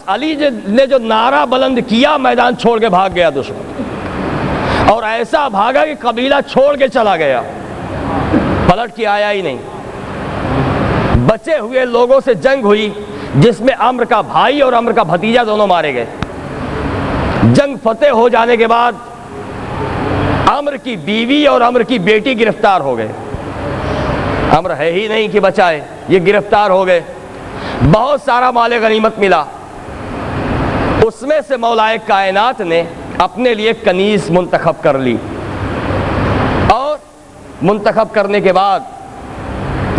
علی نے جو نعرہ بلند کیا میدان چھوڑ کے بھاگ گیا دشمن، اور ایسا بھاگا کہ قبیلہ چھوڑ کے چلا گیا، پلٹ کے آیا ہی نہیں۔ بچے ہوئے لوگوں سے جنگ ہوئی جس میں عمرو کا بھائی اور عمرو کا بھتیجا دونوں مارے گئے۔ جنگ فتح ہو جانے کے بعد عمرو کی بیوی اور عمرو کی بیٹی گرفتار ہو گئے۔ عمرو ہے ہی نہیں کہ بچائے، یہ گرفتار ہو گئے۔ بہت سارا مال غنیمت ملا، اس میں سے مولائے کائنات نے اپنے لیے کنیز منتخب کر لی، اور منتخب کرنے کے بعد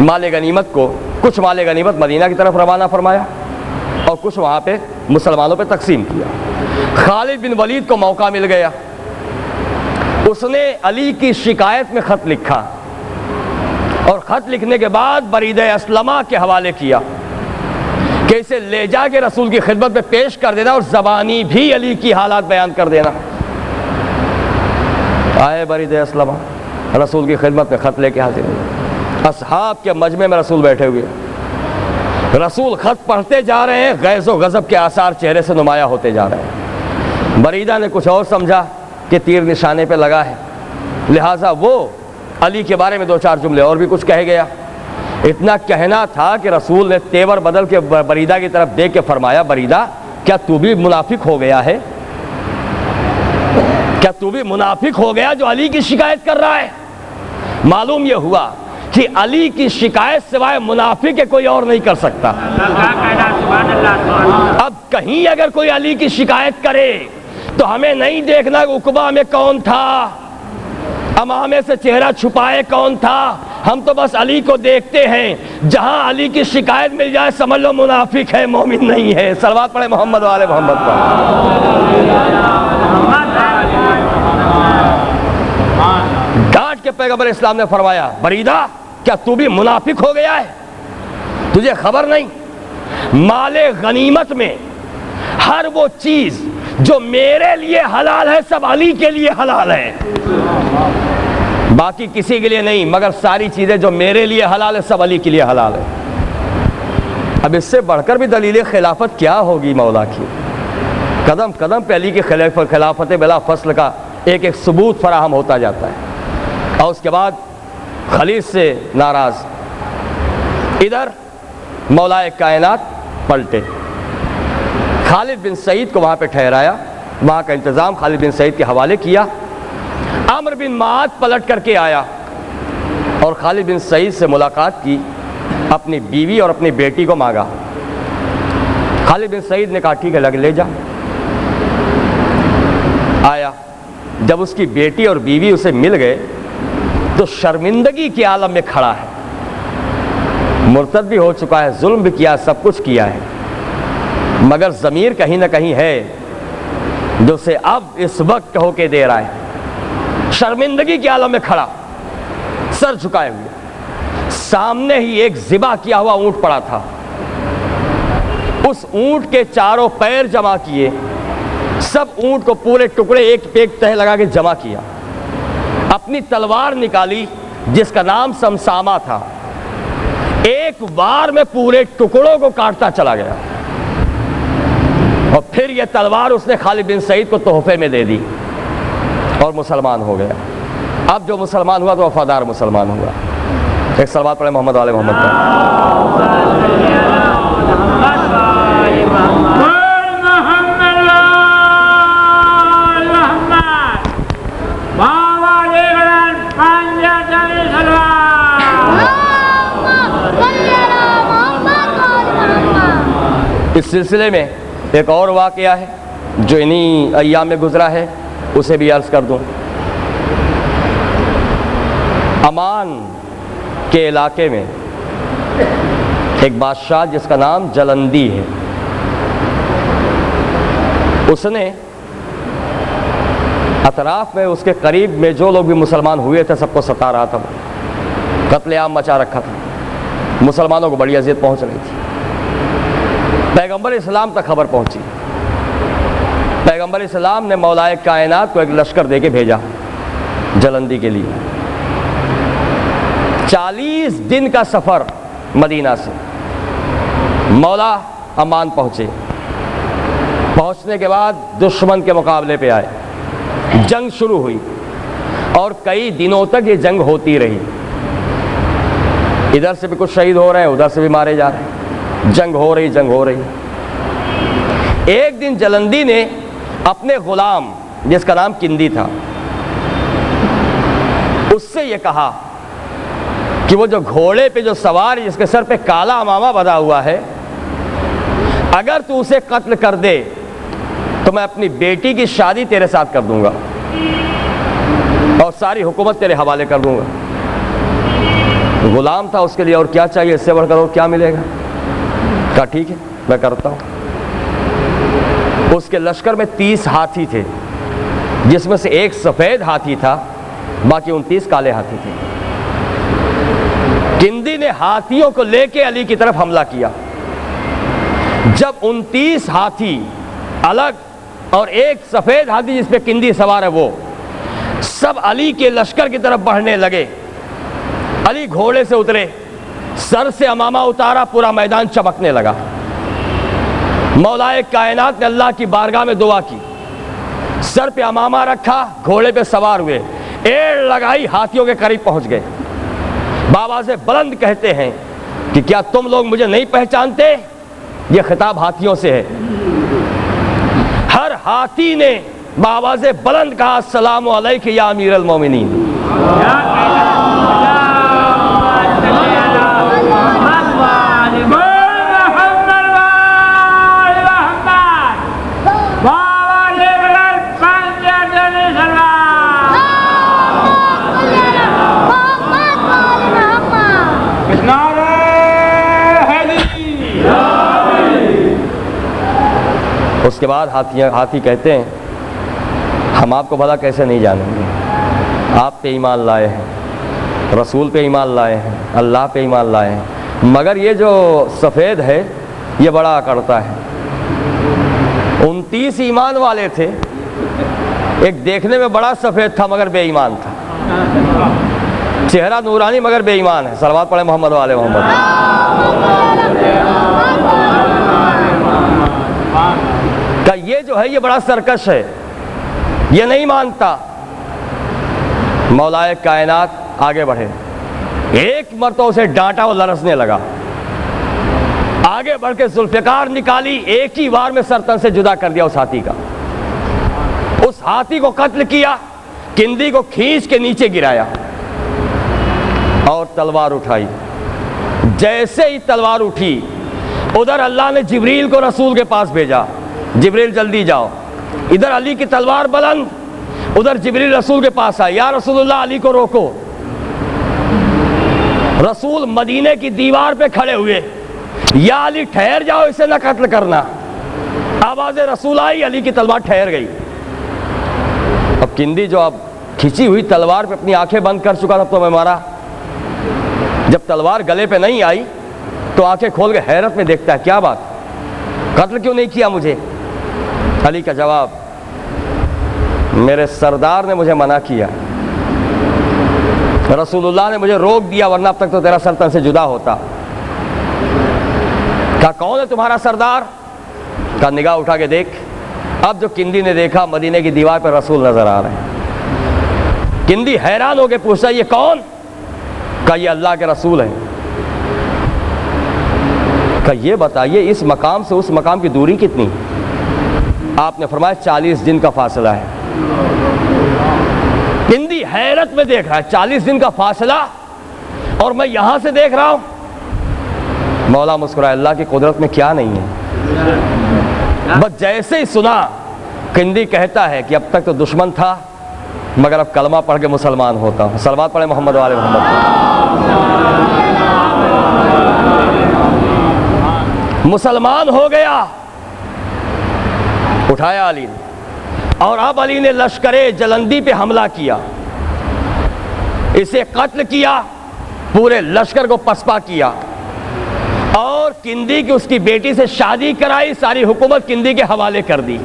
مال غنیمت کو، کچھ مال غنیمت مدینہ کی طرف روانہ فرمایا اور کچھ وہاں پہ مسلمانوں پہ تقسیم کیا۔ خالد بن ولید کو موقع مل گیا، اس نے علی کی شکایت میں خط لکھا، اور خط لکھنے کے بعد برید اسلمہ کے حوالے کیا کہ اسے لے جا کے رسول کی خدمت میں پیش کر دینا اور زبانی بھی علی کی حالات بیان کر دینا۔ آئے برید اسلمہ، رسول کی خدمت میں خط لے کے حاضر ہوئے، اصحاب کے مجمع میں رسول بیٹھے ہوئے، رسول خط پڑھتے جا رہے ہیں، غیظ و غضب کے آثار چہرے سے نمایاں ہوتے جا رہے ہیں۔ بریدہ نے کچھ اور سمجھا کہ تیر نشانے پہ لگا ہے، لہٰذا وہ علی کے بارے میں دو چار جملے اور بھی کچھ کہہ گیا۔ اتنا کہنا تھا کہ رسول نے تیور بدل کے بریدہ کی طرف دیکھ کے فرمایا، بریدہ کیا تو بھی منافق ہو گیا ہے؟ کیا تو بھی منافق ہو گیا جو علی کی شکایت کر رہا ہے؟ معلوم یہ ہوا کہ علی کی شکایت سوائے منافق کے کوئی اور نہیں کر سکتا۔ اب کہیں اگر کوئی علی کی شکایت کرے تو ہمیں نہیں دیکھنا کہ عقبہ میں کون تھا، امامے سے چہرہ چھپائے کون تھا، ہم تو بس علی کو دیکھتے ہیں۔ جہاں علی کی شکایت مل جائے سمجھ لو منافق ہے، مومن نہیں ہے۔ صلوات پڑھے محمد والے محمد پر۔ ڈانٹ کے پیغمبر اسلام نے فرمایا، بریدہ کیا تو بھی منافق ہو گیا ہے؟ تجھے خبر نہیں مال غنیمت میں ہر وہ چیز جو میرے لیے حلال ہے سب علی کے لیے حلال ہے، باقی کسی کے لیے نہیں، مگر ساری چیزیں جو میرے لیے حلال ہے سب علی کے لیے حلال ہے۔ اب اس سے بڑھ کر بھی دلیل خلافت کیا ہوگی مولا کی؟ قدم قدم پہ علی کی خلافت بلا فصل کا ایک ایک ثبوت فراہم ہوتا جاتا ہے، اور اس کے بعد خلیج سے ناراض ادھر مولائے کائنات پلٹے، خالد بن سعید کو وہاں پہ ٹھہرایا، وہاں کا انتظام خالد بن سعید کے حوالے کیا۔ عمرو بن معاذ پلٹ کر کے آیا اور خالد بن سعید سے ملاقات کی، اپنی بیوی اور اپنی بیٹی کو مانگا۔ خالد بن سعید نے کہا ٹھیک ہے لے جا۔ آیا، جب اس کی بیٹی اور بیوی اسے مل گئے تو شرمندگی کے عالم میں کھڑا ہے، مرتد بھی ہو چکا ہے، ظلم بھی کیا، سب کچھ کیا ہے، مگر ضمیر کہیں نہ کہیں ہے جو اسے اب اس وقت ہو کے دے رہا ہے۔ شرمندگی کے عالم میں کھڑا، سر جھکائے ہوئے، سامنے ہی ایک ذبح کیا ہوا اونٹ پڑا تھا، اس اونٹ کے چاروں پیر جمع کیے، سب اونٹ کو پورے ٹکڑے ایک پہ ایک تہ لگا کے جمع کیا، اپنی تلوار نکالی جس کا نام سمسامہ تھا، ایک بار میں پورے ٹکڑوں کو کاٹتا چلا گیا، اور پھر یہ تلوار اس نے خالد بن سعید کو تحفے میں دے دی اور مسلمان ہو گیا۔ اب جو مسلمان ہوا تو وفادار مسلمان ہوا۔ ایک صلوات پڑھے محمد والے محمد پر۔ اس سلسلے میں ایک اور واقعہ ہے جو انہی ایام میں گزرا ہے، اسے بھی عرض کر دوں۔ عمان کے علاقے میں ایک بادشاہ جس کا نام جلندی ہے، اس نے اطراف میں اس کے قریب میں جو لوگ بھی مسلمان ہوئے تھے سب کو ستا رہا تھا، قتل عام مچا رکھا تھا، مسلمانوں کو بڑی اذیت پہنچ رہی تھی۔ پیغمبر اسلام تک خبر پہنچی، پیغمبر اسلام نے مولائے کائنات کو ایک لشکر دے کے بھیجا جلندی کے لیے۔ 40 دن کا سفر مدینہ سے، مولا عمان پہنچے، پہنچنے کے بعد دشمن کے مقابلے پہ آئے، جنگ شروع ہوئی اور کئی دنوں تک یہ جنگ ہوتی رہی، ادھر سے بھی کچھ شہید ہو رہے ہیں، ادھر سے بھی مارے جا رہے ہیں، جنگ ہو رہی۔ ایک دن جلندی نے اپنے غلام جس کا نام کندی تھا اس سے یہ کہا کہ وہ جو گھوڑے پہ جو سوار جس کے سر پہ کالا امامہ بندھا ہوا ہے، اگر تو اسے قتل کر دے تو میں اپنی بیٹی کی شادی تیرے ساتھ کر دوں گا اور ساری حکومت تیرے حوالے کر دوں گا۔ غلام تھا، اس کے لیے اور کیا چاہیے، اس سے بڑھ کر اور کیا ملے گا؟ کہا ٹھیک ہے میں کرتا ہوں۔ اس کے لشکر میں 30 ہاتھی تھے، جس میں سے ایک سفید ہاتھی تھا، باقی 29 کالے ہاتھی تھے۔ کندی نے ہاتھیوں کو لے کے علی کی طرف حملہ کیا۔ جب 29 ہاتھی الگ اور ایک سفید ہاتھی جس پہ کندی سوار ہے وہ سب علی کے لشکر کی طرف بڑھنے لگے، علی گھوڑے سے اترے، سر سے امامہ اتارا، پورا میدان چمکنے لگا۔ مولا کائنات نے اللہ کی بارگاہ میں دعا کی، سر پہ امامہ رکھا، گھوڑے پہ سوار ہوئے، ایڑ لگائی، ہاتھیوں کے قریب پہنچ گئے۔ بآواز بلند کہتے ہیں کہ کیا تم لوگ مجھے نہیں پہچانتے؟ یہ خطاب ہاتھیوں سے ہے۔ ہر ہاتھی نے بآواز بلند کہا السلام علیک یا امیر المومنین۔ اس کے بعد ہاتھی کہتے ہیں ہم آپ کو بھلا کیسے نہیں جانیں گے، آپ پہ ایمان لائے ہیں، رسول پہ ایمان لائے ہیں، اللہ پہ ایمان لائے ہیں، مگر یہ جو سفید ہے یہ بڑا اکڑتا ہے۔ 29 ایمان والے تھے، ایک دیکھنے میں بڑا سفید تھا مگر بے ایمان تھا، چہرہ نورانی مگر بے ایمان ہے۔ صلوات پڑھیں محمد و آل محمد۔ کہ یہ جو ہے یہ بڑا سرکش ہے، یہ نہیں مانتا۔ مولا کائنات آگے بڑھے، ایک مرتبہ اسے ڈانٹا، وہ لرزنے لگا، آگے بڑھ کے ذوالفقار نکالی، ایک ہی وار میں سرتن سے جدا کر دیا اس ہاتھی کا، اس ہاتھی کو قتل کیا، کندی کو کھینچ کے نیچے گرایا اور تلوار اٹھائی۔ جیسے ہی تلوار اٹھی ادھر اللہ نے جبریل کو رسول کے پاس بھیجا، جبریل جلدی جاؤ، ادھر علی کی تلوار بلند، ادھر جبریل رسول کے پاس آئے، یا رسول اللہ علی کو روکو۔ رسول مدینے کی دیوار پہ کھڑے ہوئے، یا علی ٹھہر جاؤ، اسے نہ قتل کرنا۔ آواز رسول آئی، علی کی تلوار ٹھہر گئی۔ اب کندی جو اب کھچی ہوئی تلوار پہ اپنی آنکھیں بند کر چکا تھا تو میں مارا، جب تلوار گلے پہ نہیں آئی تو آنکھیں کھول کے حیرت میں دیکھتا ہے کیا بات، قتل کیوں نہیں کیا مجھے؟ علی کا جواب، میرے سردار نے مجھے منع کیا، رسول اللہ نے مجھے روک دیا، ورنہ اب تک تو تیرا سر تن سے جدا ہوتا۔ کہا کون ہے تمہارا سردار؟ کہا نگاہ اٹھا کے دیکھ۔ اب جو کندی نے دیکھا مدینے کی دیوار پر رسول نظر آ رہے ہیں۔ کندی حیران ہو کے پوچھا یہ کون؟ کہا یہ اللہ کے رسول ہیں۔ کہا یہ بتائیے اس مقام سے اس مقام کی دوری کتنی؟ آپ نے فرمایا 40 دن کا فاصلہ ہے۔ کندی حیرت میں دیکھ رہا ہے، 40 دن کا فاصلہ اور میں یہاں سے دیکھ رہا ہوں۔ مولا مسکرائے، اللہ کی قدرت میں کیا نہیں ہے۔ بس جیسے ہی سنا، کندی کہتا ہے کہ اب تک تو دشمن تھا مگر اب کلمہ پڑھ کے مسلمان ہوتا ہوں۔ صلوات پڑھیں محمد و آل محمد۔ مسلمان ہو گیا، اٹھایا علی نے، اور اب علی نے لشکر جلندی پہ حملہ کیا، اسے قتل کیا، پورے لشکر کو پسپا کیا اور کندی کی اس کی بیٹی سے شادی کرائی، ساری حکومت کندی کے حوالے کر دی۔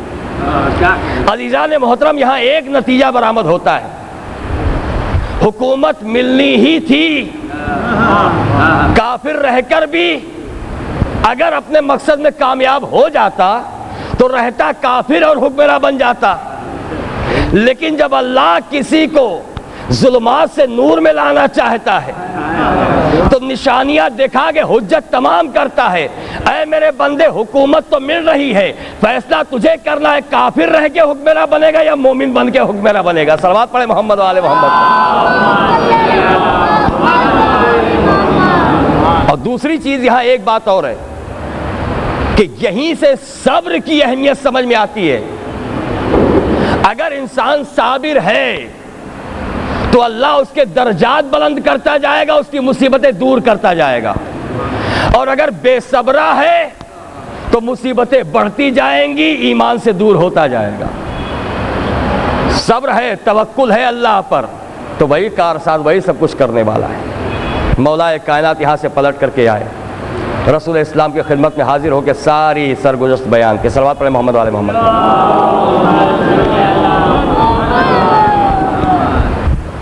عزیزان محترم، یہاں ایک نتیجہ برآمد ہوتا ہے، حکومت ملنی ہی تھی، کافر رہ کر بھی اگر اپنے مقصد میں کامیاب ہو جاتا تو رہتا کافر اور حکمراں بن جاتا. لیکن جب اللہ کسی کو ظلمات سے نور میں لانا چاہتا ہے تو نشانیاں دکھا کے حجت تمام کرتا ہے. اے میرے بندے حکومت تو مل رہی ہے, فیصلہ تجھے کرنا ہے, کافر رہ کے حکمراں بنے گا یا مومن بن کے حکمراں بنے گا. صلوات پڑھے محمد و آل محمد. اور دوسری چیز یہاں ایک بات اور ہے کہ یہیں سے صبر کی اہمیت سمجھ میں آتی ہے. اگر انسان صابر ہے تو اللہ اس کے درجات بلند کرتا جائے گا, اس کی مصیبتیں دور کرتا جائے گا. اور اگر بے صبرہ ہے تو مصیبتیں بڑھتی جائیں گی, ایمان سے دور ہوتا جائے گا. صبر ہے, توکل ہے اللہ پر, تو وہی کارساز, وہی سب کچھ کرنے والا ہے. مولا کائنات یہاں سے پلٹ کر کے آئے, رسول اسلام کی خدمت میں حاضر ہو کے ساری سرگزشت بیان کے. صلوات پڑھے محمد و آل محمد.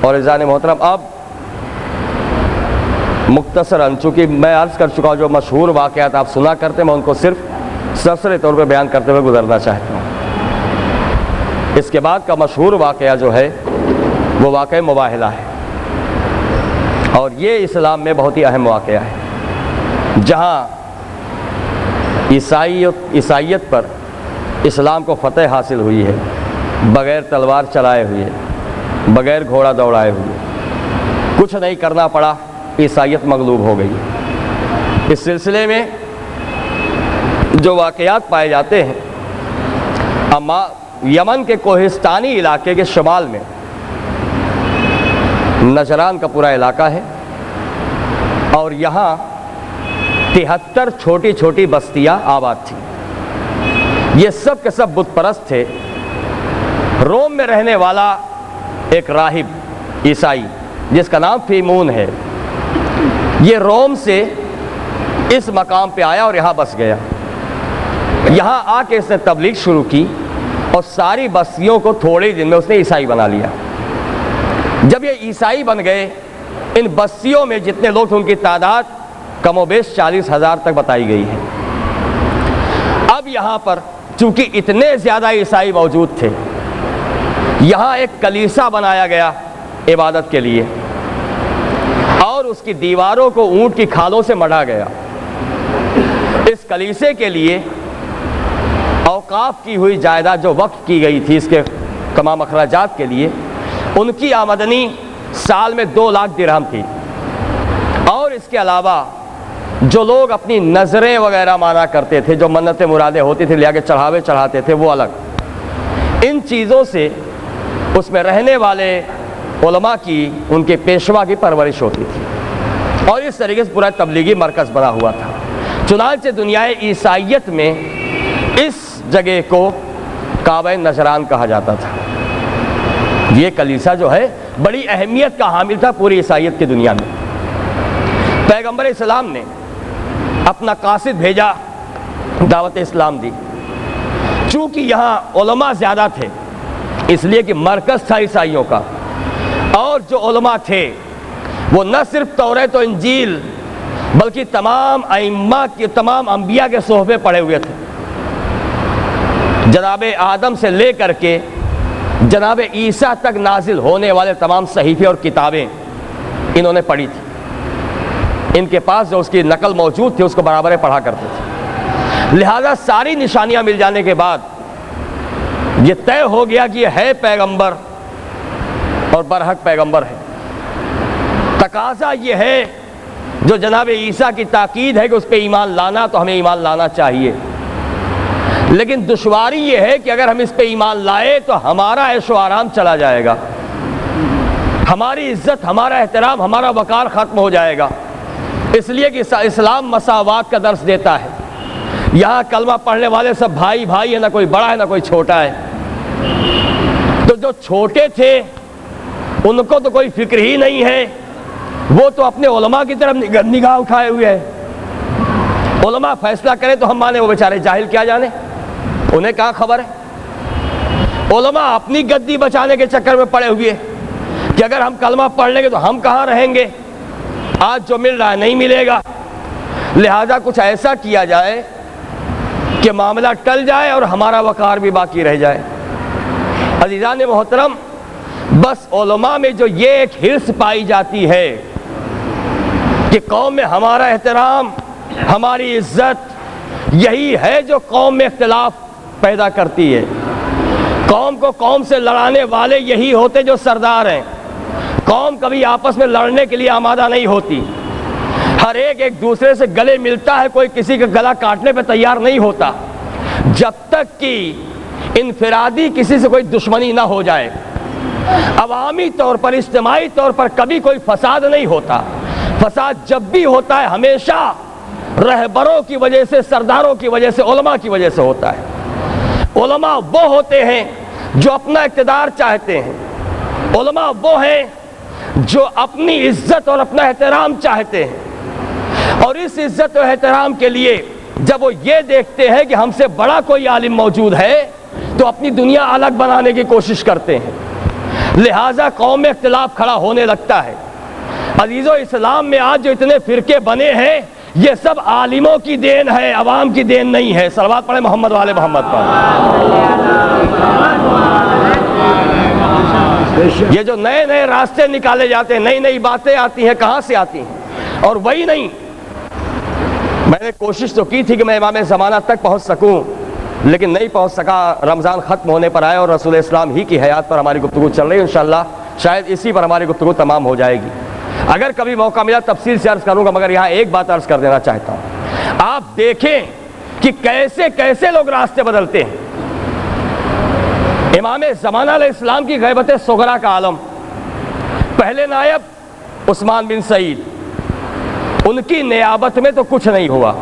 اور عزیزان محترم, اب مختصراً چونکہ میں عرض کر چکا ہوں جو مشہور واقعات آپ سنا کرتے, میں ان کو صرف سرسری طور پہ بیان کرتے ہوئے گزرنا چاہتا ہوں. اس کے بعد کا مشہور واقعہ جو ہے وہ واقعہ مباہلہ ہے, اور یہ اسلام میں بہت ہی اہم واقعہ ہے, جہاں عیسائیت پر اسلام کو فتح حاصل ہوئی ہے, بغیر تلوار چلائے ہوئے, بغیر گھوڑا دوڑائے ہوئے. کچھ نہیں کرنا پڑا, عیسائیت مغلوب ہو گئی. اس سلسلے میں جو واقعات پائے جاتے ہیں, اما یمن کے کوہستانی علاقے کے شمال میں نجران کا پورا علاقہ ہے, اور یہاں 73 چھوٹی چھوٹی بستیاں آباد تھیں. یہ سب کے سب بت پرست تھے. روم میں رہنے والا ایک راہب عیسائی جس کا نام فیمون ہے, یہ روم سے اس مقام پہ آیا اور یہاں بس گیا. یہاں آ کے اس نے تبلیغ شروع کی اور ساری بستیوں کو تھوڑے دن میں اس نے عیسائی بنا لیا. جب یہ عیسائی بن گئے, ان بستیوں میں جتنے لوگ تھے ان کی تعداد کم و بیش 40,000 تک بتائی گئی ہے. اب یہاں پر چونکہ اتنے زیادہ عیسائی موجود تھے, یہاں ایک کلیسا بنایا گیا عبادت کے لیے, اور اس کی دیواروں کو اونٹ کی کھالوں سے مڑھا گیا. اس کلیسے کے لیے اوقاف کی ہوئی جائیداد جو وقف کی گئی تھی اس کے تمام اخراجات کے لیے, ان کی آمدنی سال میں 2 لاکھ درہم تھی. اور اس کے علاوہ جو لوگ اپنی نظریں وغیرہ مانا کرتے تھے, جو منتیں مرادیں ہوتی تھیں لے کے چڑھاوے چڑھاتے تھے, وہ الگ. ان چیزوں سے اس میں رہنے والے علماء کی, ان کے پیشوا کی پرورش ہوتی تھی, اور اس طریقے سے پورا تبلیغی مرکز بنا ہوا تھا. چنانچہ دنیائے عیسائیت میں اس جگہ کو کعبہ نجران کہا جاتا تھا. یہ کلیسا جو ہے بڑی اہمیت کا حامل تھا پوری عیسائیت کی دنیا میں. پیغمبر اسلام نے اپنا قاصد بھیجا, دعوت اسلام دی. چونکہ یہاں علماء زیادہ تھے اس لیے کہ مرکز تھا عیسائیوں کا, اور جو علماء تھے وہ نہ صرف توریت و انجیل بلکہ تمام ائمہ کے, تمام انبیاء کے صحبے پڑھے ہوئے تھے. جناب آدم سے لے کر کے جناب عیسیٰ تک نازل ہونے والے تمام صحیفے اور کتابیں انہوں نے پڑھی تھی. ان کے پاس جو اس کی نقل موجود تھی اس کو برابر پڑھا کرتے تھے. لہذا ساری نشانیاں مل جانے کے بعد یہ طے ہو گیا کہ یہ ہے پیغمبر اور برحق پیغمبر ہے. تقاضا یہ ہے جو جناب عیسیٰ کی تاکید ہے کہ اس پہ ایمان لانا, تو ہمیں ایمان لانا چاہیے. لیکن دشواری یہ ہے کہ اگر ہم اس پہ ایمان لائے تو ہمارا عیش و آرام چلا جائے گا, ہماری عزت, ہمارا احترام, ہمارا وقار ختم ہو جائے گا. اس لیے کہ اسلام مساوات کا درس دیتا ہے. یہاں کلمہ پڑھنے والے سب بھائی بھائی ہیں, نہ کوئی بڑا ہے نہ کوئی چھوٹا ہے. تو جو چھوٹے تھے ان کو تو کوئی فکر ہی نہیں ہے, وہ تو اپنے علماء کی طرف نگاہ اٹھائے ہوئے ہیں. علماء فیصلہ کرے تو ہم مانے, وہ بیچارے جاہل کیا جانے, انہیں کہاں خبر ہے. علماء اپنی گدی بچانے کے چکر میں پڑے ہوئے کہ اگر ہم کلمہ پڑھ لیں گے تو ہم کہاں رہیں گے, آج جو مل رہا ہے نہیں ملے گا. لہذا کچھ ایسا کیا جائے کہ معاملہ ٹل جائے اور ہمارا وقار بھی باقی رہ جائے۔ عزیزان محترم، بس علماء میں جو یہ ایک حرص پائی جاتی ہے کہ قوم میں ہمارا احترام، ہماری عزت، یہی ہے جو قوم میں اختلاف پیدا کرتی ہے۔ قوم کو قوم سے لڑانے والے یہی ہوتے جو سردار ہیں۔ قوم کبھی آپس میں لڑنے کے لیے آمادہ نہیں ہوتی، ہر ایک ایک دوسرے سے گلے ملتا ہے، کوئی کسی کا گلا کاٹنے پہ تیار نہیں ہوتا جب تک کہ انفرادی کسی سے کوئی دشمنی نہ ہو جائے۔ عوامی طور پر، اجتماعی طور پر کبھی کوئی فساد نہیں ہوتا۔ فساد جب بھی ہوتا ہے ہمیشہ رہبروں کی وجہ سے، سرداروں کی وجہ سے، علماء کی وجہ سے ہوتا ہے۔ علماء وہ ہوتے ہیں جو اپنا اقتدار چاہتے ہیں، علماء وہ ہیں جو اپنی عزت اور اپنا احترام چاہتے ہیں، اور اس عزت و احترام کے لیے جب وہ یہ دیکھتے ہیں کہ ہم سے بڑا کوئی عالم موجود ہے تو اپنی دنیا الگ بنانے کی کوشش کرتے ہیں، لہٰذا قوم میں اختلاف کھڑا ہونے لگتا ہے۔ عزیزو، اسلام میں آج جو اتنے فرقے بنے ہیں یہ سب عالموں کی دین ہے، عوام کی دین نہیں ہے۔ صلوات پڑھیں محمد والے محمد پر۔ یہ جو نئے نئے راستے نکالے جاتے ہیں، نئی نئی باتیں آتی ہیں، کہاں سے آتی ہیں؟ اور وہی نہیں، میں نے کوشش تو کی تھی کہ میں امام زمانہ تک پہنچ سکوں، لیکن نہیں پہنچ سکا۔ رمضان ختم ہونے پر آئے اور رسول اسلام ہی کی حیات پر ہماری گفتگو چل رہی ہے، انشاءاللہ شاید اسی پر ہماری گفتگو تمام ہو جائے گی۔ اگر کبھی موقع ملا تفصیل سے عرض کروں گا، مگر یہاں ایک بات عرض کر دینا چاہتا ہوں۔ آپ دیکھیں کہ کیسے کیسے لوگ راستے بدلتے ہیں۔ امام زمانہ علیہ السلام کی غیبت صغرا کا عالم، پہلے نائب عثمان بن سعید، ان کی نیابت میں تو کچھ نہیں ہوا،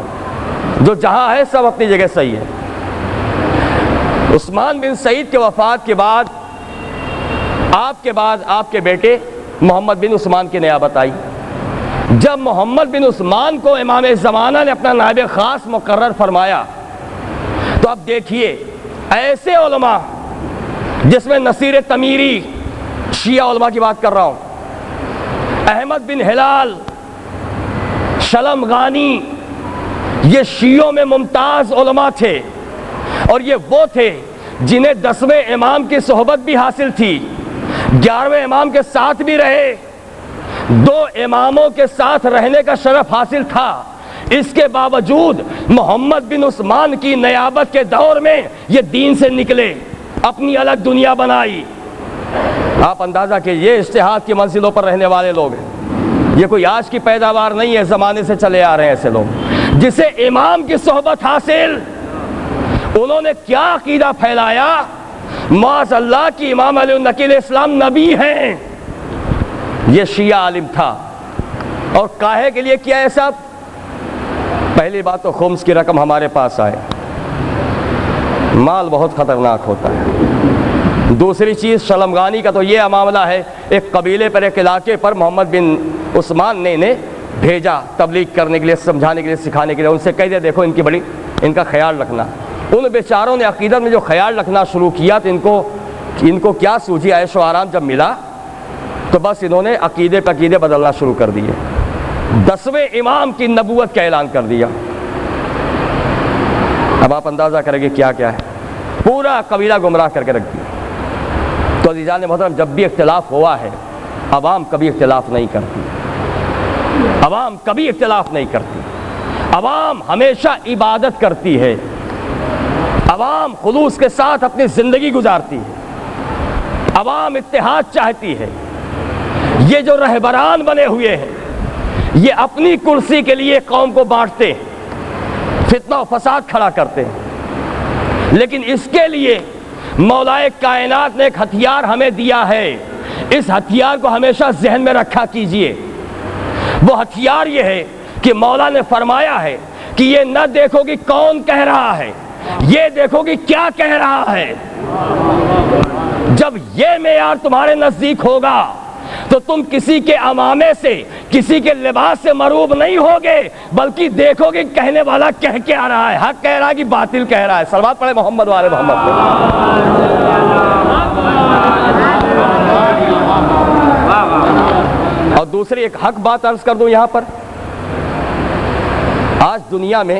جو جہاں ہے سب اپنی جگہ صحیح ہے۔ عثمان بن سعید کے وفات کے بعد آپ کے بیٹے محمد بن عثمان کی نیابت آئی۔ جب محمد بن عثمان کو امام زمانہ نے اپنا نائب خاص مقرر فرمایا تو اب دیکھیے ایسے علماء جس میں نصیر تمیری، شیعہ علماء کی بات کر رہا ہوں، احمد بن ہلال، شلم غانی، یہ شیعوں میں ممتاز علماء تھے، اور یہ وہ تھے جنہیں 10ویں امام کی صحبت بھی حاصل تھی، 11ویں امام کے ساتھ بھی رہے، 2 اماموں کے ساتھ رہنے کا شرف حاصل تھا۔ اس کے باوجود محمد بن عثمان کی نیابت کے دور میں یہ دین سے نکلے، اپنی الگ دنیا بنائی۔ آپ اندازہ کہ یہ اجتہاد کی منزلوں پر رہنے والے لوگ ہیں، یہ کوئی آج کی پیداوار نہیں ہے، زمانے سے چلے آ رہے ہیں ایسے لوگ، جسے امام کی صحبت حاصل، انہوں نے کیا عقیدہ پھیلایا، معاذ اللہ کی امام علیہ النقیل اسلام نبی ہیں۔ یہ شیعہ عالم تھا، اور کاہے کے لیے کیا ہے سب؟ پہلی بات تو خمس کی رقم ہمارے پاس آئے، مال بہت خطرناک ہوتا ہے۔ دوسری چیز شلمغانی کا تو یہ معاملہ ہے، ایک قبیلے پر، ایک علاقے پر محمد بن عثمان نے انہیں بھیجا تبلیغ کرنے کے لیے، سمجھانے کے لیے، سکھانے کے لیے، ان سے کہہ دیا دیکھو ان کا خیال رکھنا۔ ان بیچاروں نے عقیدت میں جو خیال رکھنا شروع کیا تو ان کو کیا سوجھی، عیش و آرام جب ملا تو بس انہوں نے عقیدے بدلنا شروع کر دیے، 10ویں امام کی نبوت کا اعلان کر دیا۔ اب آپ اندازہ کریں گے کیا کیا ہے، پورا قبیلہ گمراہ کر کے رکھ دیا۔ تو عزیزان محترم، جب بھی اختلاف ہوا ہے، عوام کبھی اختلاف نہیں کرتی، عوام کبھی اختلاف نہیں کرتی، عوام ہمیشہ عبادت کرتی ہے، عوام خلوص کے ساتھ اپنی زندگی گزارتی ہے، عوام اتحاد چاہتی ہے۔ یہ جو رہبران بنے ہوئے ہیں یہ اپنی کرسی کے لیے قوم کو بانٹتے ہیں، فتنہ و فساد کھڑا کرتے ہیں، لیکن اس کے لیے مولائے کائنات نے ایک ہتھیار ہمیں دیا ہے، اس ہتھیار کو ہمیشہ ذہن میں رکھا کیجئے۔ وہ ہتھیار یہ ہے کہ مولا نے فرمایا ہے کہ یہ نہ دیکھو کہ کون کہہ رہا ہے، یہ دیکھو کہ کیا کہہ رہا ہے۔ جب یہ معیار تمہارے نزدیک ہوگا تو تم کسی کے عمامے سے، کسی کے لباس سے مروب نہیں ہوگے، بلکہ دیکھو کہ کہنے والا کہہ کے آ رہا ہے، حق کہہ رہا ہے کہ باطل کہہ رہا ہے۔ صلوات پڑھے محمد والے محمد پہ۔ اور دوسری ایک حق بات عرض کر دوں یہاں پر، آج دنیا میں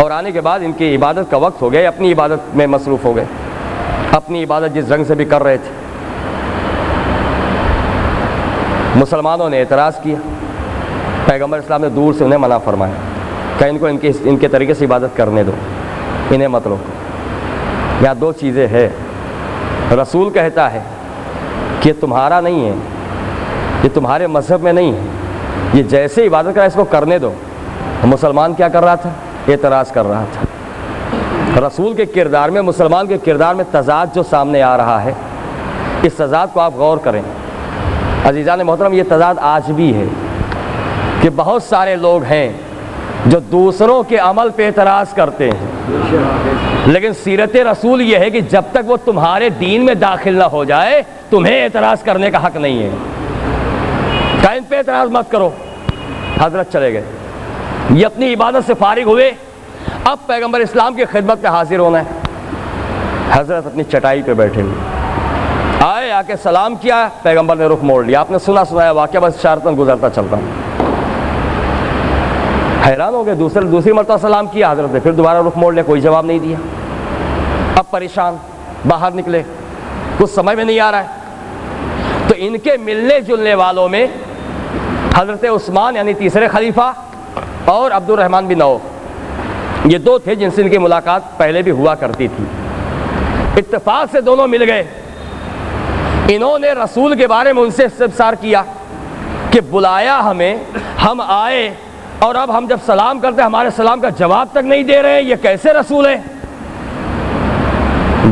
اور آنے کے بعد ان کی عبادت کا وقت ہو گیا، اپنی عبادت میں مصروف ہو گئے، اپنی عبادت جس رنگ سے بھی کر رہے تھے۔ مسلمانوں نے اعتراض کیا، پیغمبر اسلام نے دور سے انہیں منع فرمایا کہ ان کو ان کے طریقے سے عبادت کرنے دو، انہیں مت روکو۔ یہاں دو چیزیں ہیں، رسول کہتا ہے کہ یہ تمہارا نہیں ہے، یہ تمہارے مذہب میں نہیں ہے، یہ جیسے عبادت کرا اس کو کرنے دو۔ مسلمان کیا کر رہا تھا؟ اعتراض کر رہا تھا۔ رسول کے کردار میں، مسلمان کے کردار میں تضاد جو سامنے آ رہا ہے، اس تضاد کو آپ غور کریں۔ عزیزان محترم، یہ تضاد آج بھی ہے کہ بہت سارے لوگ ہیں جو دوسروں کے عمل پہ اعتراض کرتے ہیں، لیکن سیرت رسول یہ ہے کہ جب تک وہ تمہارے دین میں داخل نہ ہو جائے تمہیں اعتراض کرنے کا حق نہیں ہے۔ ان پہ اعتراض مت کرو۔ حضرت چلے گئے، یہ اپنی عبادت سے فارغ ہوئے، اب پیغمبر اسلام کی خدمت میں حاضر ہونا ہے۔ حضرت اپنی چٹائی پہ بیٹھے ہوئے آئے، آ کے سلام کیا، پیغمبر نے رخ موڑ لیا۔ آپ نے سنایا واقعہ، بس اشارتاً گزرتا چلتا ہوں۔ حیران ہو گئے، دوسری مرتبہ سلام کیا حضرت نے، پھر دوبارہ رخ موڑ لیا، کوئی جواب نہیں دیا۔ اب پریشان باہر نکلے، کچھ سمجھ میں نہیں آ رہا ہے۔ تو ان کے ملنے جلنے والوں میں حضرت عثمان یعنی تیسرے خلیفہ اور عبد الرحمن بن عوف، یہ دو تھے جن سے ان کی ملاقات پہلے بھی ہوا کرتی تھی۔ اتفاق سے دونوں مل گئے۔ انہوں نے رسول کے بارے میں ان سے استفسار کیا کہ بلایا ہمیں، ہم آئے، اور اب ہم جب سلام کرتے ہمارے سلام کا جواب تک نہیں دے رہے، یہ کیسے رسول ہے؟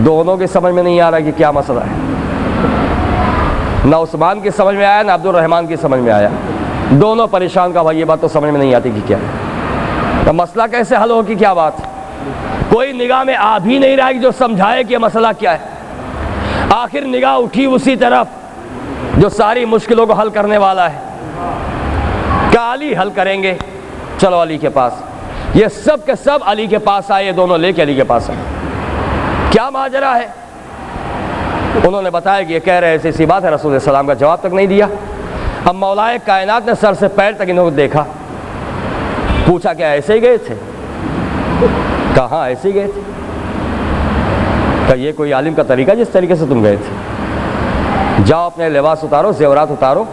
دونوں کی سمجھ میں نہیں آ رہا کہ کیا مسئلہ ہے۔ نہ عثمان کی سمجھ میں آیا، نہ عبد الرحمن کی سمجھ میں آیا۔ دونوں پریشان، کا بھائی یہ بات تو سمجھ میں نہیں آتی کہ کیا ہے، مسئلہ کیسے حل ہو کہ کیا بات؟ کوئی نگاہ میں آ بھی نہیں رہا کہ جو سمجھائے کہ مسئلہ کیا ہے۔ آخر نگاہ اٹھی اسی طرف جو ساری مشکلوں کو حل کرنے والا ہے، کہ علی حل کریں گے، چلو علی کے پاس۔ یہ سب کے سب علی کے پاس آئے، دونوں لے کے علی کے پاس آئے۔ کیا ماجرا ہے؟ انہوں نے بتایا کہ یہ کہہ رہے ایسی سی بات ہے، رسول السلام کا جواب تک نہیں دیا۔ اب مولائے کائنات نے سر سے پیر تک انہوں کو دیکھا، پوچھا کیا ایسے ہی گئے تھے؟ کہاں ایسے ہی گئے تھے؟ کہ یہ کوئی عالم کا طریقہ جس طریقے سے تم گئے تھے؟ جاؤ اپنے لباس اتارو، زیورات اتارو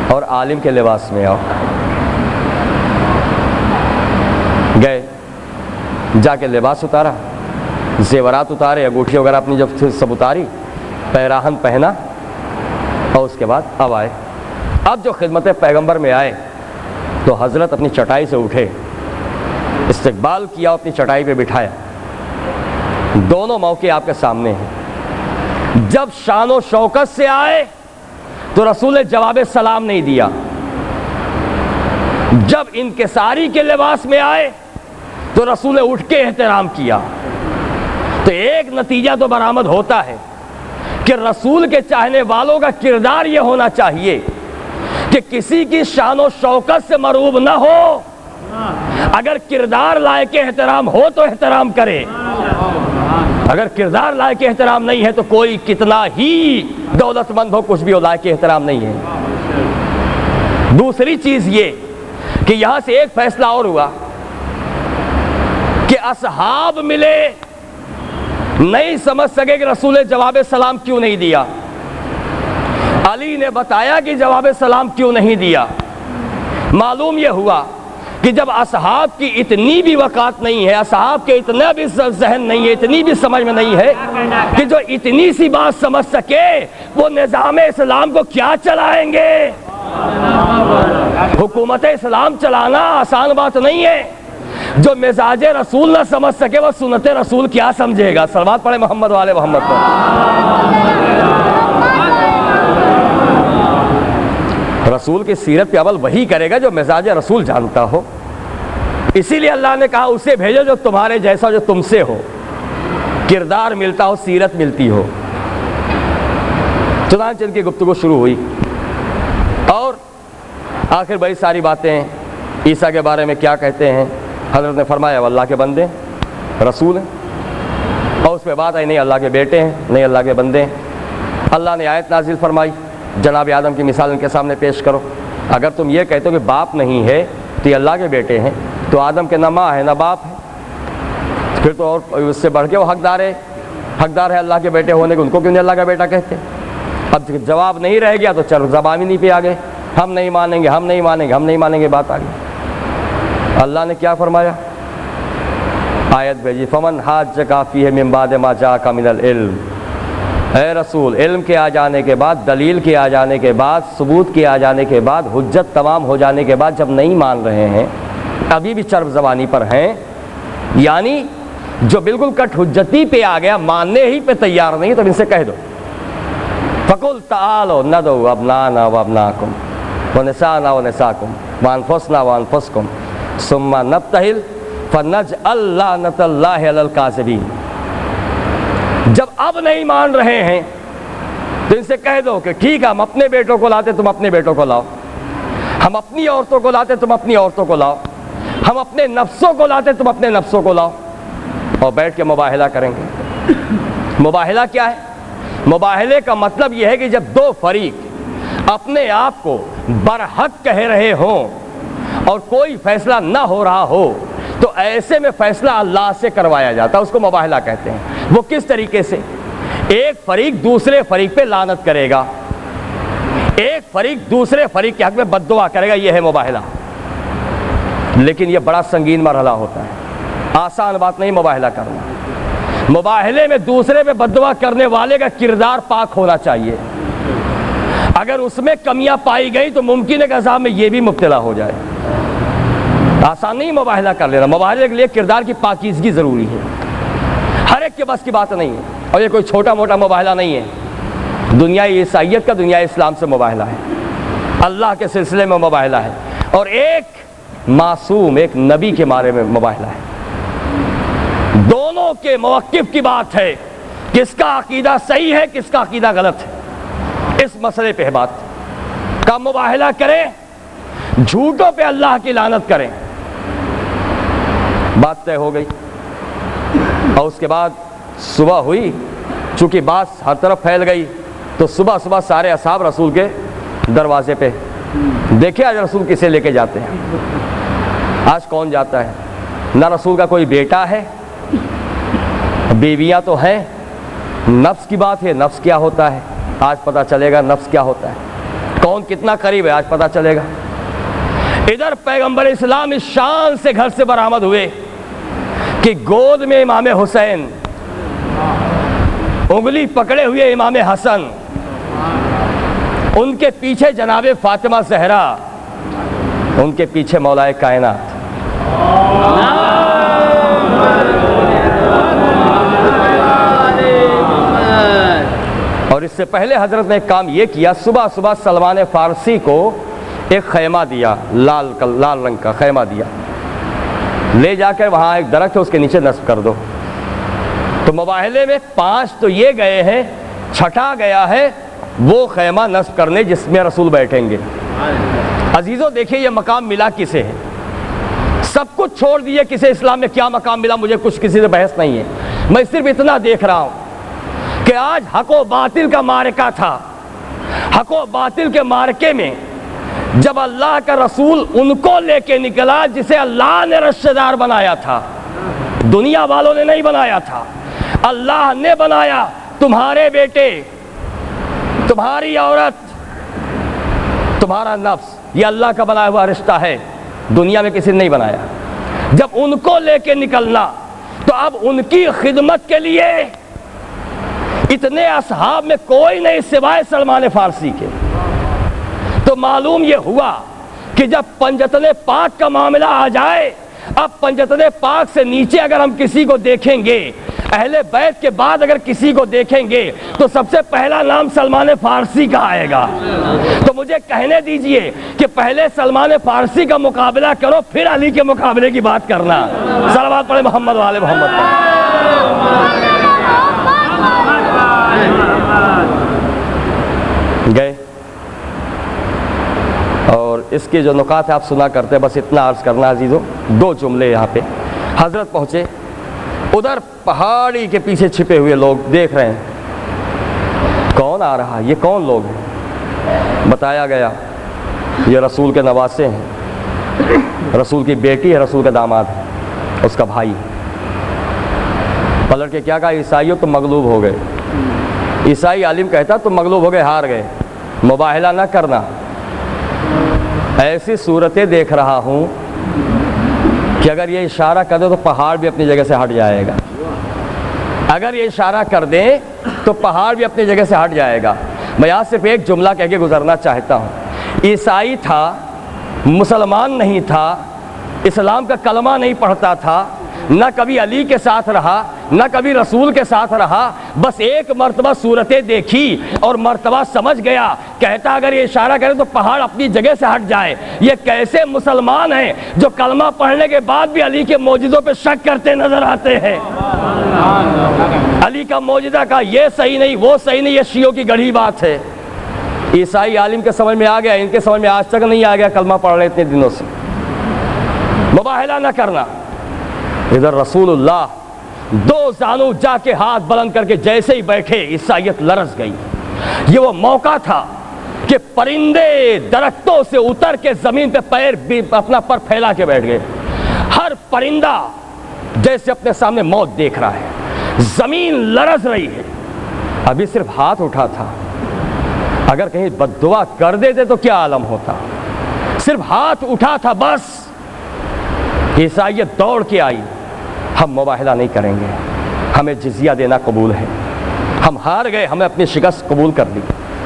اور عالم کے لباس میں آؤ۔ گئے، جا کے لباس اتارا، زیورات اتارے، انگوٹھی وغیرہ اپنی جب سب اتاری، پیراہن پہنا، اور اس کے بعد اب آئے۔ اب جو خدمت پیغمبر میں آئے تو حضرت اپنی چٹائی سے اٹھے، استقبال کیا، اپنی چٹائی پہ بٹھایا۔ دونوں موقع آپ کے سامنے ہیں۔ جب شان و شوکت سے آئے تو رسول نے جواب سلام نہیں دیا، جب انکساری کے لباس میں آئے تو رسول نے اٹھ کے احترام کیا۔ تو ایک نتیجہ تو برآمد ہوتا ہے کہ رسول کے چاہنے والوں کا کردار یہ ہونا چاہیے کہ کسی کی شان و شوکت سے مروب نہ ہو، اگر کردار لائق احترام ہو تو احترام کرے، اگر کردار لائق احترام نہیں ہے تو کوئی کتنا ہی دولت مند ہو، کچھ بھی ہو، لائق احترام نہیں ہے۔ دوسری چیز یہ کہ یہاں سے ایک فیصلہ اور ہوا کہ اصحاب ملے، نہیں سمجھ سکے کہ رسول نے جواب سلام کیوں نہیں دیا۔ علی نے بتایا کہ جواب سلام کیوں نہیں دیا۔ معلوم یہ ہوا کہ جب اصحاب کی اتنی بھی وقات نہیں ہے، اصحاب کے اتنا بھی ذہن نہیں ہے، اتنی بھی سمجھ میں نہیں ہے کہ جو اتنی سی بات سمجھ سکے، وہ نظام اسلام کو کیا چلائیں گے؟ حکومت اسلام چلانا آسان بات نہیں ہے۔ جو مزاج رسول نہ سمجھ سکے وہ سنت رسول کیا سمجھے گا؟ صلوات پڑھے محمد والے محمد پر۔ رسول کی سیرت پہ عمل وہی کرے گا جو مزاج رسول جانتا ہو۔ اسی لیے اللہ نے کہا اسے بھیجو جو تمہارے جیسا، جو تم سے ہو، کردار ملتا ہو، سیرت ملتی ہو۔ چنانچہ ان کی گفتگو شروع ہوئی اور آخر بڑی ساری باتیں عیسیٰ کے بارے میں کیا کہتے ہیں۔ حضرت نے فرمایا وہ اللہ کے بندے رسول ہیں، اور اس پہ بات آئی نہیں اللہ کے بیٹے ہیں، نہیں اللہ کے بندے ہیں۔ اللہ نے آیت نازل فرمائی، جناب آدم کی مثال ان کے سامنے پیش کرو۔ اگر تم یہ کہتے ہو کہ باپ نہیں ہے تو یہ اللہ کے بیٹے ہیں، تو آدم کے نہ ماں ہے نہ باپ ہے، پھر تو اور اس سے بڑھ کے وہ حقدار ہے اللہ کے بیٹے ہونے کے، ان کو کیوں نہیں اللہ کا بیٹا کہتے؟ اب جواب نہیں رہ گیا تو چلو زبانی پہ آ گئے، ہم نہیں مانیں گے، ہم نہیں مانیں گے، ہم نہیں مانیں گے، بات آ گئی۔ اللہ نے کیا فرمایا؟ آیت بھیجی، فمن حاجک فیہ من بعد ما جاءک من العلم، اے رسول، علم کے آ جانے کے بعد، دلیل کے آ جانے کے بعد، ثبوت کے آ جانے کے بعد، حجت تمام ہو جانے کے بعد جب نہیں مان رہے ہیں، ابھی بھی چرب زبانی پر ہیں، یعنی جو بالکل کٹ حجتی پہ آ گیا، ماننے ہی پہ تیار نہیں، تو ان سے کہہ دو فَقُلْ تَعَالَوْا نَدْعُوا أَبْنَاءَنَا وَأَبْنَاءَكُمْ وَنِسَاءَنَا وَنِسَاءَكُمْ وَأَنفُسَنَا وَأَنفُسَكُمْ ثُمَّ نَبْتَهِلْ فَنَجْعَلْ لَعْنَةَ اللَّهِ عَلَى الْكَاذِبِينَ۔ جب اب نہیں مان رہے ہیں تو ان سے کہہ دو کہ ٹھیک ہے، ہم اپنے بیٹوں کو لاتے، تم اپنے بیٹوں کو لاؤ، ہم اپنی عورتوں کو لاتے، تم اپنی عورتوں کو لاؤ، ہم اپنے نفسوں کو لاتے، تم اپنے نفسوں کو لاؤ، اور بیٹھ کے مباہلہ کریں گے۔ مباہلہ کیا ہے؟ مباہلے کا مطلب یہ ہے کہ جب دو فریق اپنے آپ کو برحق کہہ رہے ہوں اور کوئی فیصلہ نہ ہو رہا ہو تو ایسے میں فیصلہ اللہ سے کروایا جاتا ہے، اس کو مباہلہ کہتے ہیں۔ وہ کس طریقے سے؟ ایک فریق دوسرے فریق پہ لعنت کرے گا، ایک فریق دوسرے فریق کے حق میں بد دعا کرے گا، یہ ہے مباہلہ۔ لیکن یہ بڑا سنگین مرحلہ ہوتا ہے، آسان بات نہیں مباہلہ کرنا۔ مباہلے میں دوسرے پہ بد دعا کرنے والے کا کردار پاک ہونا چاہیے، اگر اس میں کمیاں پائی گئی تو ممکن ہے کہ عذاب میں یہ بھی مبتلا ہو جائے۔ آسان نہیں مباہلہ کر لینا، مباہلے کے لیے کردار کی پاکیزگی ضروری ہے، ہر ایک کے بس کی بات نہیں ہے، اور یہ کوئی چھوٹا موٹا مباہلہ نہیں ہے، دنیای عیسائیت کا دنیا اسلام سے مباہلہ ہے، اللہ کے سلسلے میں مباہلہ ہے، اور ایک معصوم، ایک نبی کے بارے میں مباہلہ ہے۔ دونوں کے موقف کی بات ہے، کس کا عقیدہ صحیح ہے، کس کا عقیدہ غلط ہے، اس مسئلے پہ بات کا مباہلہ کریں، جھوٹوں پہ اللہ کی لعنت کریں، بات طے ہو گئی۔ اور اس کے بعد صبح ہوئی، چونکہ بات ہر طرف پھیل گئی تو صبح صبح سارے اصحاب رسول کے دروازے پہ، دیکھیں آج رسول کسے لے کے جاتے ہیں، آج کون جاتا ہے؟ نہ رسول کا کوئی بیٹا ہے، بیویاں تو ہیں، نفس کی بات ہے، نفس کیا ہوتا ہے آج پتہ چلے گا، نفس کیا ہوتا ہے، کون کتنا قریب ہے آج پتہ چلے گا۔ ادھر پیغمبر اسلام اس شان سے گھر سے برآمد ہوئے کہ گود میں امام حسین، انگلی پکڑے ہوئے امام حسن، ان کے پیچھے جناب فاطمہ زہرا، ان کے پیچھے مولا کائنات۔ اور اس سے پہلے حضرت نے ایک کام یہ کیا، صبح صبح سلمان فارسی کو ایک خیمہ دیا، لال رنگ کا خیمہ دیا، لے جا کر وہاں ایک درخت ہے اس کے نیچے نصب کر دو۔ تو مباہلے میں 5 تو یہ گئے ہیں، چھٹا گیا ہے وہ خیمہ نصب کرنے جس میں رسول بیٹھیں گے۔ عزیزوں دیکھیں یہ مقام ملا کسے ہے؟ سب کچھ چھوڑ دیے، کسے اسلام میں کیا مقام ملا، مجھے کچھ کسی سے بحث نہیں ہے، میں صرف اتنا دیکھ رہا ہوں کہ آج حق و باطل کا معرکہ تھا، حق و باطل کے معرکے میں جب اللہ کا رسول ان کو لے کے نکلا جسے اللہ نے رشتہ دار بنایا تھا، دنیا والوں نے نہیں بنایا تھا، اللہ نے بنایا، تمہارے بیٹے، تمہاری عورت، تمہارا نفس، یہ اللہ کا بنایا ہوا رشتہ ہے، دنیا میں کسی نے نہیں بنایا۔ جب ان کو لے کے نکلنا تو اب ان کی خدمت کے لیے اتنے اصحاب میں کوئی نہیں سوائے سلمان فارسی کے۔ تو معلوم یہ ہوا کہ جب پنجتن پاک کا معاملہ آ جائے، اب پنجتن پاک سے نیچے اگر ہم کسی کو دیکھیں گے، اہل بیت کے بعد اگر کسی کو دیکھیں گے تو سب سے پہلا نام سلمان فارسی کا آئے گا۔ تو مجھے کہنے دیجئے کہ پہلے سلمان فارسی کا مقابلہ کرو، پھر علی کے مقابلے کی بات کرنا۔ صلوات پڑھے محمد والے محمد پر۔ گئے اور اس کے جو نکات آپ سنا کرتے، بس اتنا عرض کرنا عزیزوں، 2 جملے یہاں پہ۔ حضرت پہنچے، ادھر پہاڑی کے پیچھے چھپے ہوئے لوگ دیکھ رہے ہیں کون آ رہا ہے، یہ کون لوگ ہیں؟ بتایا گیا یہ رسول کے نواسے ہیں، رسول کی بیٹی ہے، رسول کا داماد ہے، اس کا بھائی ہے۔ پلٹ کے کیا کہا؟ عیسائیوں تم مغلوب ہو گئے۔ عیسائی عالم کہتا تم مغلوب ہو گئے، ہار گئے، مباہلہ نہ کرنا، ایسی صورتیں دیکھ رہا ہوں کہ اگر یہ اشارہ کر دے تو پہاڑ بھی اپنی جگہ سے ہٹ جائے گا، اگر یہ اشارہ کر دیں تو پہاڑ بھی اپنی جگہ سے ہٹ جائے گا۔ میں یہاں صرف ایک جملہ کہہ کے گزرنا چاہتا ہوں، عیسائی تھا، مسلمان نہیں تھا، اسلام کا کلمہ نہیں پڑھتا تھا، نہ کبھی علی کے ساتھ رہا، نہ کبھی رسول کے ساتھ رہا، بس ایک مرتبہ صورتیں دیکھی اور مرتبہ سمجھ گیا، کہتا اگر یہ اشارہ کرے تو پہاڑ اپنی جگہ سے ہٹ جائے۔ یہ کیسے مسلمان ہیں جو کلمہ پڑھنے کے بعد بھی علی کے معجزوں پہ شک کرتے نظر آتے ہیں؟ علی کا معجزہ کا یہ صحیح نہیں، وہ صحیح نہیں، یہ شیعوں کی گڑھی بات ہے۔ عیسائی عالم کے سمجھ میں آ گیا، ان کے سمجھ میں آج تک نہیں آ گیا، کلمہ پڑھ رہے اتنے دنوں سے۔ مباہلہ نہ کرنا۔ ادھر رسول اللہ دو زانو جا کے ہاتھ بلند کر کے جیسے ہی بیٹھے عیسائیت لرز گئی۔ یہ وہ موقع تھا کہ پرندے درختوں سے اتر کے زمین پہ پیر اپنا پر پھیلا کے بیٹھ گئے۔ ہر پرندہ جیسے اپنے سامنے موت دیکھ رہا ہے، زمین لرز رہی ہے۔ ابھی صرف ہاتھ اٹھا تھا، اگر کہیں بد دعا کر دیتے تو کیا عالم ہوتا؟ صرف ہاتھ اٹھا تھا بس، عیسائیت دوڑ کے آئی، ہم مباہلہ نہیں کریں گے، ہمیں جزیہ دینا قبول ہے، ہم ہار گئے، ہمیں اپنی شکست قبول کر لی،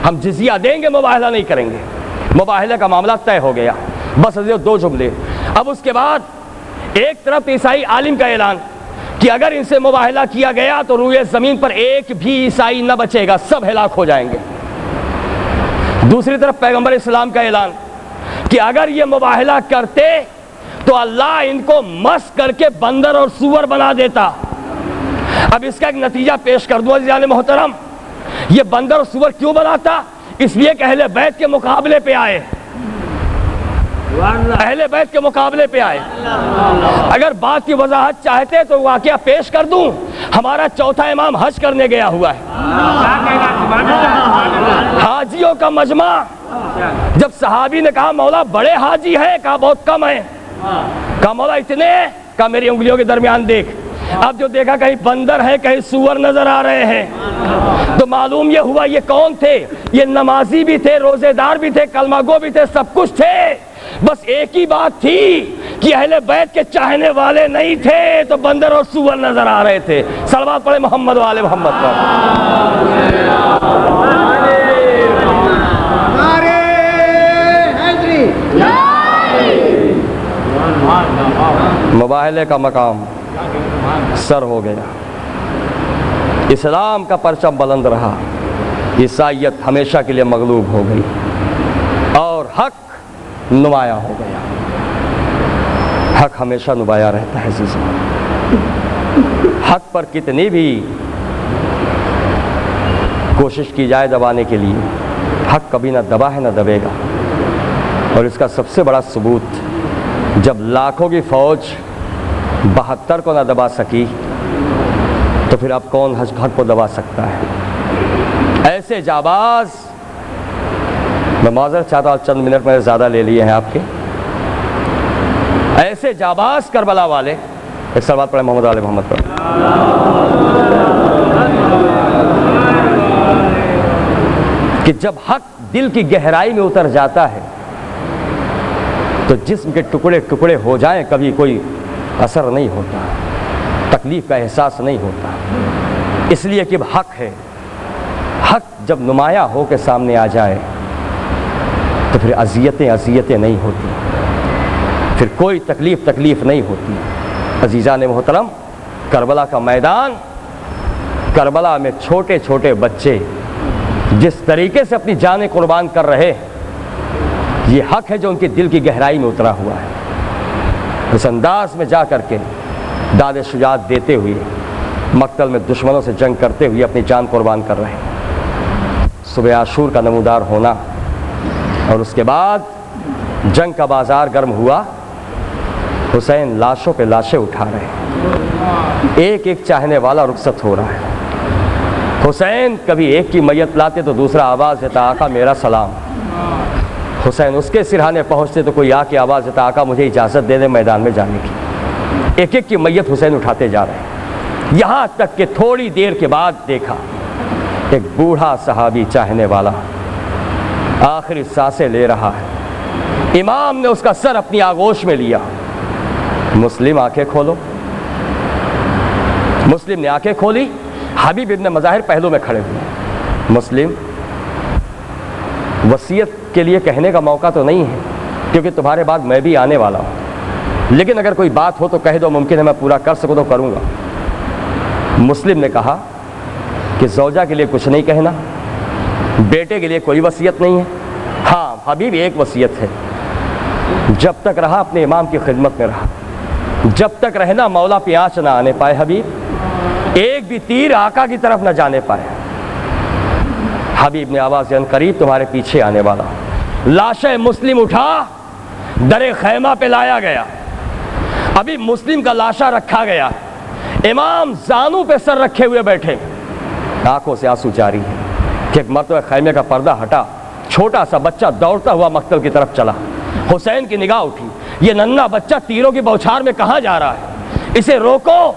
ہم جزیہ دیں گے، مباہلہ نہیں کریں گے۔ مباہلہ کا معاملہ طے ہو گیا۔ بس دو جملے۔ اب اس کے بعد ایک طرف عیسائی عالم کا اعلان کہ اگر ان سے مباہلہ کیا گیا تو روئے زمین پر ایک بھی عیسائی نہ بچے گا، سب ہلاک ہو جائیں گے۔ دوسری طرف پیغمبر اسلام کا اعلان کہ اگر یہ مباہلہ کرتے تو اللہ ان کو مس کر کے بندر اور سور بنا دیتا۔ اب اس کا ایک نتیجہ پیش کر دوں عزیزان محترم، یہ بندر اور سور کیوں بناتا؟ اس لیے کہ اہل بیت کے مقابلے پہ آئے، اہل بیت کے مقابلے پہ آئے۔ اگر بات کی وضاحت چاہتے تو واقعہ پیش کر دوں، ہمارا چوتھا امام حج کرنے گیا ہوا ہے، حاجیوں کا مجمع۔ جب صحابی نے کہا مولا بڑے حاجی ہیں، کہا بہت کم ہیں، کہا مولا اتنے ہیں، کہا میری انگلیوں کے درمیان دیکھ۔ اب جو دیکھا کہیں بندر ہے، کہیں سور نظر آ رہے ہیں، تو معلوم یہ ہوا یہ کون تھے؟ یہ نمازی بھی تھے، روزے دار بھی تھے، کلمہ گو بھی تھے، سب کچھ تھے، بس ایک ہی بات تھی کہ اہل بیت کے چاہنے والے نہیں تھے تو بندر اور سور نظر آ رہے تھے۔ صلوات پڑھے محمد والے محمد پر۔ مباہلے کا مقام سر ہو گیا، اسلام کا پرچم بلند رہا، عیسائیت ہمیشہ کے لیے مغلوب ہو گئی اور حق نمایاں ہو گیا۔ حق ہمیشہ نمایاں رہتا ہے عزیزوں۔ حق پر کتنی بھی کوشش کی جائے دبانے کے لیے، حق کبھی نہ دبا ہے نہ دبے گا۔ اور اس کا سب سے بڑا ثبوت، جب لاکھوں کی فوج 72 کو نہ دبا سکی تو پھر اب کون حق کو دبا سکتا ہے؟ ایسے جاباز، میں معذرت چاہتا ہوں چند منٹ میں زیادہ لے لیے ہیں آپ کے، ایسے جاباز کربلا والے، ایک صلوات پڑھیں محمد علیہ محمد پر۔ کہ جب حق دل کی گہرائی میں اتر جاتا ہے تو جسم کے ٹکڑے ٹکڑے ہو جائیں کبھی کوئی اثر نہیں ہوتا، تکلیف کا احساس نہیں ہوتا، اس لیے کہ حق ہے۔ حق جب نمایاں ہو کے سامنے آ جائے تو پھر اذیتیں نہیں ہوتی، پھر کوئی تکلیف نہیں ہوتی۔ عزیزان محترم، کربلا کا میدان، کربلا میں چھوٹے چھوٹے بچے جس طریقے سے اپنی جانیں قربان کر رہے ہیں، یہ حق ہے جو ان کی دل کی گہرائی میں اترا ہوا ہے۔ اس انداز میں جا کر کے داد شجاعت دیتے ہوئے، مقتل میں دشمنوں سے جنگ کرتے ہوئے اپنی جان قربان کر رہے ہیں۔ صبح عاشور کا نمودار ہونا اور اس کے بعد جنگ کا بازار گرم ہوا، حسین لاشوں پہ لاشیں اٹھا رہے ہیں، ایک ایک چاہنے والا رخصت ہو رہا ہے۔ حسین کبھی ایک کی میت لاتے تو دوسرا آواز دیتا آقا میرا سلام۔ حسین اس کے سرہانے پہنچتے تو کوئی آ کے آواز دیتا آقا مجھے اجازت دے دے میدان میں جانے کی۔ ایک ایک کی میت حسین اٹھاتے جا رہے ہیں۔ یہاں تک کہ تھوڑی دیر کے بعد دیکھا ایک بوڑھا صحابی چاہنے والا آخری سانسیں لے رہا ہے، امام نے اس کا سر اپنی آغوش میں لیا۔ مسلم آنکھیں کھولو۔ مسلم نے آنکھیں کھولی، حبیب ابن مظاہر پہلو میں کھڑے ہوئے۔ مسلم، وصیت کے لیے کہنے کا موقع تو نہیں ہے کیونکہ تمہارے بعد میں بھی آنے والا ہوں، لیکن اگر کوئی بات ہو تو کہہ دو، ممکن ہے میں پورا کر سکوں تو کروں گا۔ مسلم نے کہا کہ زوجہ کے لیے کچھ نہیں کہنا، بیٹے کے لیے کوئی وصیت نہیں ہے، ہاں حبیب ایک وصیت ہے، جب تک رہا اپنے امام کی خدمت میں رہا، جب تک رہنا مولا پہ آنچ نہ آنے پائے، حبیب ایک بھی تیر آقا کی طرف نہ جانے پائے۔ حبیب نے آواز ان قریب تمہارے پیچھے آنے والا۔ لاشِ مسلم اٹھا در خیمہ پہ لایا گیا، ابھی مسلم کا لاشا رکھا گیا، امام زانوں پہ سر رکھے ہوئے بیٹھے، آنکھوں سے آنسو جاری ہے کہ ایک مرتبہ خیمے کا پردہ ہٹا، چھوٹا سا بچہ دوڑتا ہوا مقتل کی طرف چلا۔ حسین کی نگاہ اٹھی، یہ ننھا بچہ تیروں کی بوچھار میں کہاں جا رہا ہے، اسے روکو۔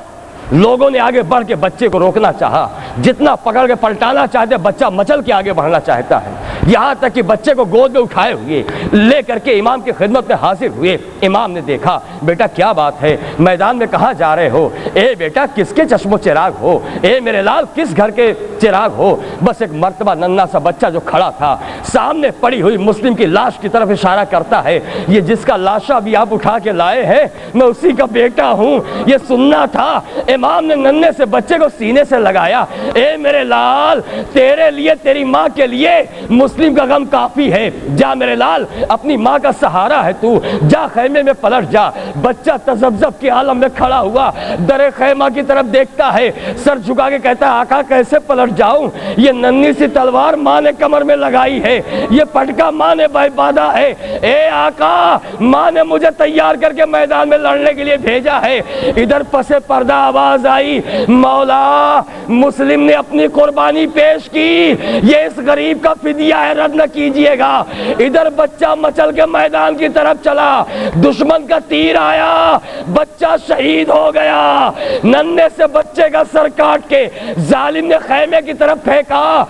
لوگوں نے آگے بڑھ کے بچے کو روکنا چاہا، جتنا پکڑ کے پلٹانا چاہتے بچہ مچل کے آگے بڑھنا چاہتا ہے، یہاں تک کہ بچے کو گود میں اٹھائے ہوئے لے کر کے امام کی خدمت میں حاضر ہوئے۔ امام نے دیکھا، بیٹا کیا بات ہے، میدان میں کہاں جا رہے ہو؟ اے بیٹا کس کے چشم و چراغ ہو؟ اے میرے لال کس گھر کے چراغ ہو؟ بس ایک مرتبہ ننھا سا بچہ جو کھڑا تھا سامنے پڑی ہوئی مسلم کی لاش کی طرف اشارہ کرتا ہے، یہ جس کا لاشا بھی آپ اٹھا کے لائے ہیں میں اسی کا بیٹا ہوں، یہ سننا تھا۔ امام نے ننھے سے بچے کو سینے سے لگایا، اے میرے لال تیرے لیے تیری ماں کے لیے مسلم کا غم کافی ہے، جا میرے لال اپنی ماں کا سہارا ہے تو، جا خیمے میں پلٹ جا۔ بچہ تذبذب کے عالم میں کھڑا ہوا در خیمہ کی طرف دیکھتا ہے، سر جھکا کے کہتا ہے آقا کیسے پلٹ جاؤں، یہ ننھی سی تلوار ماں نے کمر میں لگائی ہے، یہ پٹکا ماں نے باندھا ہے، اے آقا ماں نے مجھے تیار کر کے میدان میں لڑنے کے لیے بھیجا ہے۔ ادھر پس پردہ آواز آئی، مولا مسلم نے اپنی قربانی پیش کی، یہ اس غریب کا فدیہ ہے، رد نہ کیجئے گا۔ ادھر بچہ مچل کے میدان کی طرف چلا، دشمن کا تیر آیا، بچہ شہید ہو گیا۔ ننھے سے بچے کا سر کاٹ کے ظالم نے خیمے کی طرف پھینکا،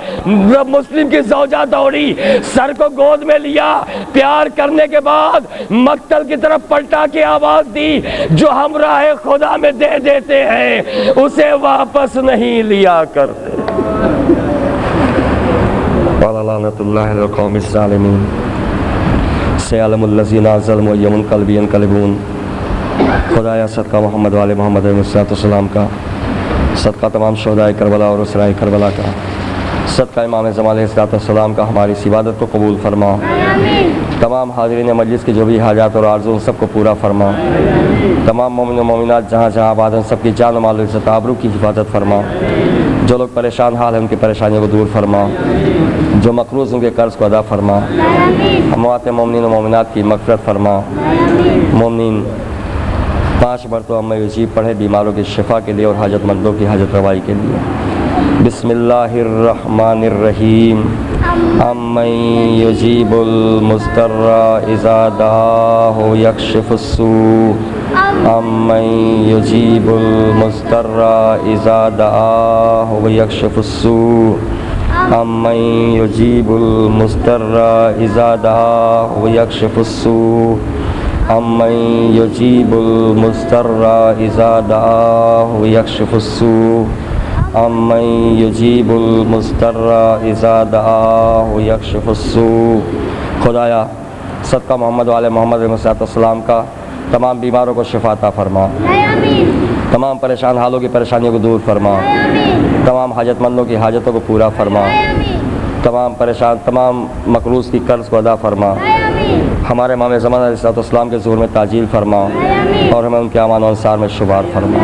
مسلم کی زوجہ دوڑی، سر کو گود میں لیا، پیار کرنے کے بعد مقتل کی طرف پلٹا کے آواز دی، جو ہم راہ خدا میں دے دیتے ہیں اسے واپس نہیں لیا کرتے۔ قال لعنت اللہ علی القوم الظالمین سیعلم الذین ظلموا یوم القلب ینقلبون۔ خدایا صدقہ محمد والے محمد علیہ السلام کا، صدقہ تمام شہداء کربلا اور اسراء کربلا کا، صدقہ امام زمان علیہ السلام کا ہماری اس عبادت کو قبول فرما، تمام حاضرین مجلس کی جو بھی حاجات اور آرزو سب کو پورا فرما، تمام مومن و مومنات جہاں جہاں آباد ہیں سب کی جان و مال و عزت آبرو کی حفاظت فرما، جو لوگ پریشان حال ہیں ان کی پریشانیوں کو دور فرما، جو مقروض ان کے قرض کو ادا فرما، اموات مومنین و مومنات کی مغفرت فرما۔ مومنین 5 مرتبہ اما یجیب پڑھے بیماروں کی شفا کے لیے اور حاجت مندوں کی حاجت روائی کے لیے۔ بسم اللہ الرحمن الرحیم امن یجیب المضطر اذا دعاہ یکشف السوء امن یجیب المضطر اذا دعاہ یکشف السوء امن یجیب المضطر اذا دعاہ یکشف السوء امن یجیب المضطر اذا دعاہ یکشف السوء امن یجیب المضطر اذا دعاہ یکشف السوء۔ خدایا صدقہ محمد والے محمد علیہ السلام کا تمام بیماروں کو شفا عطا فرما، تمام پریشان حالوں کی پریشانیوں کو دور فرما، تمام حاجت مندوں کی حاجتوں کو پورا فرما، تمام مقروض کی قرض کو ادا فرما، ہمارے امام زمان علیہ السلام کے ظہور میں تعجیل فرما اور ہمیں ان کے امان و انصار میں شمار فرما۔